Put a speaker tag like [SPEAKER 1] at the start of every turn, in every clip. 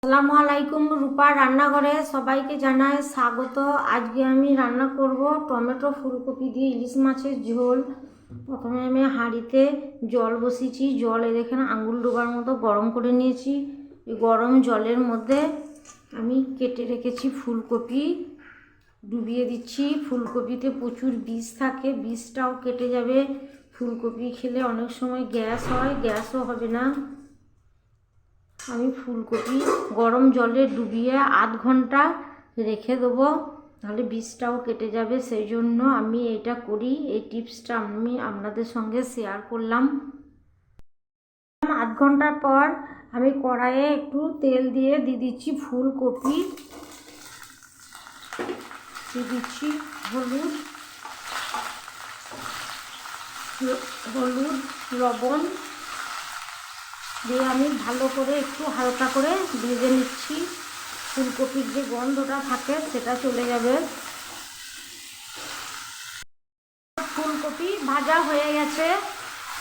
[SPEAKER 1] আসসালামু আলাইকুম, রূপা রান্নাঘরে সবাইকে জানাই স্বাগত। আজকে আমি রান্না করব টমেটো ফুলকপি দিয়ে ইলিশ মাছের ঝোল। প্রথমে আমি হাঁড়িতে জল বসিয়েছি। জলে দেখেন আঙুল ডোবার মতো গরম করে নিয়েছি। এই গরম জলের মধ্যে আমি কেটে রেখেছি ফুলকপি ডুবিয়ে দিচ্ছি। ফুলকপিতে প্রচুর বিষ থাকে, বিষটাও কেটে যাবে। ফুলকপি খেলে অনেক সময় গ্যাস হয়, গ্যাসও হবে না। আমি ফুলকপি গরম জলে ডুবিয়ে আধ ঘন্টা রেখে দেবো, তাহলে বিষটাও কেটে যাবে। সেই জন্য আমি এটা করি, এই টিপসটা আমি আপনাদের সঙ্গে শেয়ার করলাম। আধ ঘন্টার পর আমি কড়াইয়ে একটু তেল দিয়ে দিচ্ছি ফুলকপি, দিচ্ছি হলুদ লবণ দিয়ে আমি ভালো করে একটু হালকা করে ভেজে নিচ্ছি। ফুলকপির যে গন্ধটা থাকে সেটা চলে যাবে। ফুলকপি ভাজা হয়ে গেছে,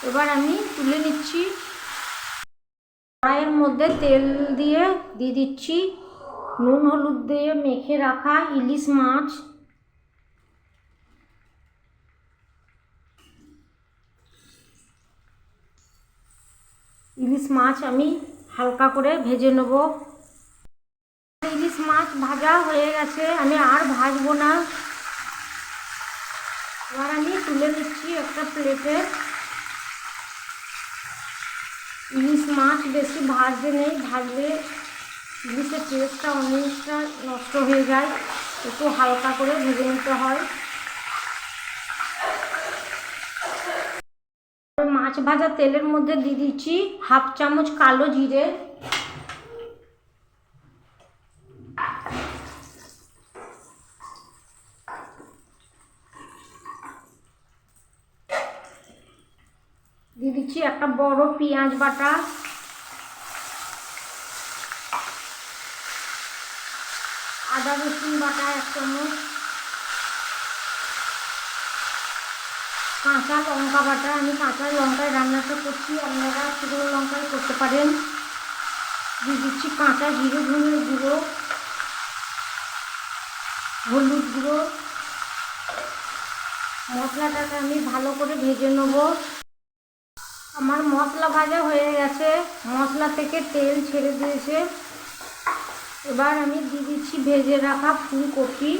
[SPEAKER 1] এবার আমি তুলে নিচ্ছি। কড়াইয়ের মধ্যে তেল দিয়ে দিচ্ছি নুন হলুদ দিয়ে মেখে রাখা ইলিশ মাছ। ইলিশ মাছ আমি হালকা করে ভেজে নেব। ইলিশ মাছ ভাজা হয়ে গেছে, আমি আর ভাজবো না। এবার আমি তুলে নিচ্ছি একটা প্লেটে। ইলিশ মাছ বেশি ভাজতে নেই, ভাজলে ইলিশের টেস্টটা অনেকটা নষ্ট হয়ে যায়। একটু হালকা করে ভেজে নিতে হয়। মাছ ভাজা তেলের মধ্যে দিয়ে দিচ্ছি হাফ চামচ কালো জিরে, দিয়ে দিচ্ছি একটা বড় পেঁয়াজ বাটা, আদা রসুন বাটা 1 চামচ, কাঁচা লঙ্কা বাটা। আমি কাঁচা লঙ্কায় রান্নাটা করছি, আপনারা শুকনো লঙ্কায় করতে পারেন। দিয়ে দিচ্ছি কাঁচা জিরে ধনের গুঁড়ো, হলুদ গুঁড়ো। মশলাটাকে আমি ভালো করে ভেজে নেব। আমার মশলা ভাজা হয়ে গেছে, মশলা থেকে তেল ছেড়ে দিয়েছে। এবার আমি দিয়ে দিচ্ছি ভেজে রাখা ফুলকপি।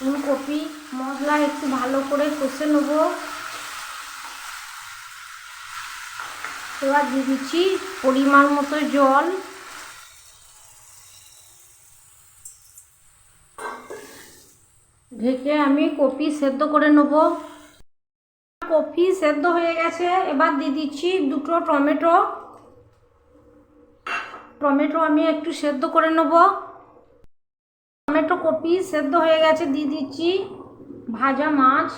[SPEAKER 1] ফুলকপি মশলা একটু ভালো করে কষে নেব। এবার দিয়ে দিচ্ছি পরিমাণ মতো জল। ঢেকে আমি কপি সেদ্ধ করে নেব। কপি সেদ্ধ হয়ে গেছে, এবার দিয়ে দিচ্ছি 2টো টমেটো আমি একটু সেদ্ধ করে নেব। টমেটো কপি সেদ্ধ হয়ে গেছে, দিয়ে দিচ্ছি ভাজা মাছ।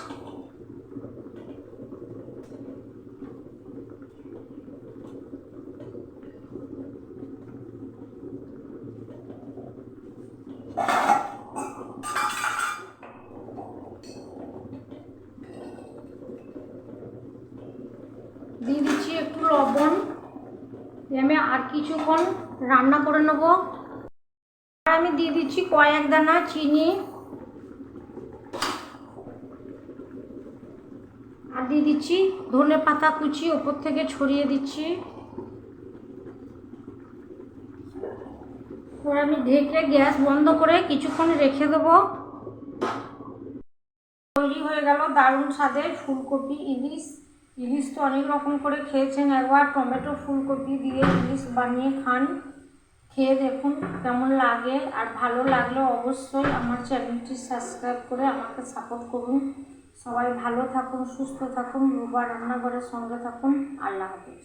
[SPEAKER 1] দিয়ে দিচ্ছি একটু লবণ। আমি আর কিছুক্ষণ রান্না করে নেব। আমি দিয়ে দিচ্ছি কয়েক দানা চিনি, আর দিয়ে দিচ্ছি ধনে পাতা কুচি ওপর থেকে ছড়িয়ে দিচ্ছি। এবার আমি ঢেকে গ্যাস বন্ধ করে কিছুক্ষণ রেখে দেবো। তৈরি হয়ে গেল দারুণ স্বাদের ফুলকপি ইলিশ। ইলিশ তো অনেক রকম করে খেয়েছেন, একবার টমেটো ফুলকপি দিয়ে ইলিশ বানিয়ে খান, খেয়ে দেখুন কেমন লাগে। আর ভালো লাগলে অবশ্যই আমার চ্যানেলটি সাবস্ক্রাইব করে আমাকে সাপোর্ট করুন। সবাই ভালো থাকুন, সুস্থ থাকুন, রূপা রান্নাঘরের সঙ্গে থাকুন। আল্লাহ হাফেজ।